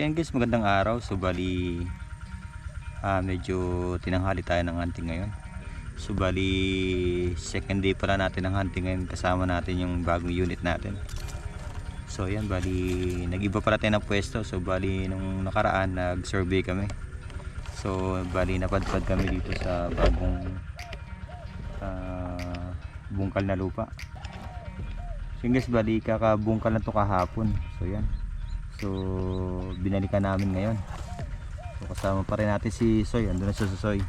yan guys, magandang araw. So bali medyo tinanghali tayo ng hunting ngayon. So bali second day pala natin ng hunting ngayon, kasama natin yung bagong unit natin. So yan, bali nag-iba pala tayo ng pwesto. So bali nung nakaraan nag-survey kami. So bali napadpad kami dito sa bagong bungkal na lupa. So guys, bali kakabungkal na to kahapon. So yan, so binalikan namin ngayon. So kasama pa rin natin si Soy, andun na si Soy.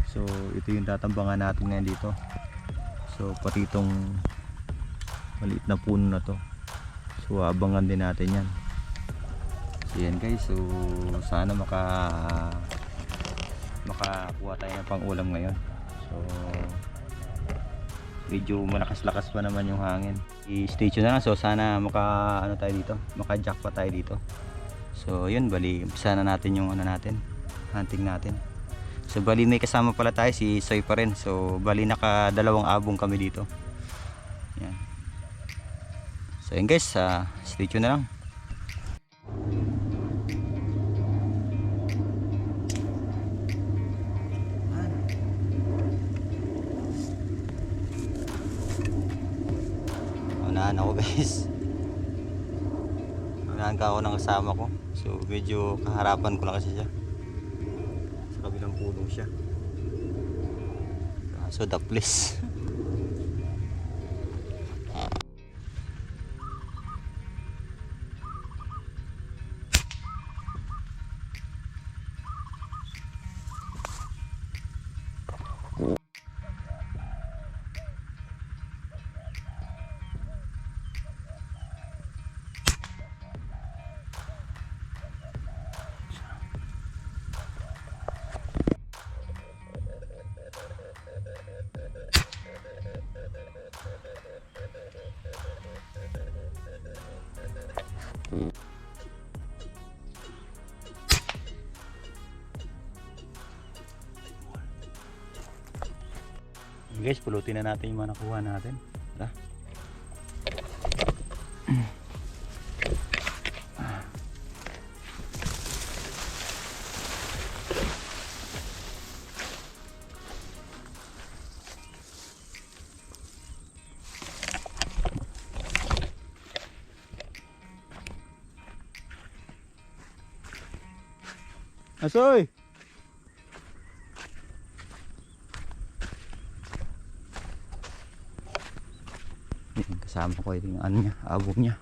So ito yung tatambangan natin ngayon dito. So pati itong maliit na puno na to, so abangan din natin yan. So yan guys, so sana makakuha tayo ng pang ulam ngayon. So medyo malakas-lakas pa naman yung hangin. I-stay tuned na lang. So sana tayo dito, maka-jack pa tayo dito. So yun, bali umpisa na natin yung hunting natin. So bali may kasama pala tayo, si Soy pa rin. So bali nakadalawang abong kami dito. Yan. So yun guys, stay tuned na lang. Unahan ako guys. Unahan ka ako ng kasama ko. So medyo kaharapan ko lang kasi siya. Sa kabilang puno siya. So the place. Guys, pulutin na natin yung mga nakuha natin. Tara. Asoy! Kasama ko yung ano niya, abong niya.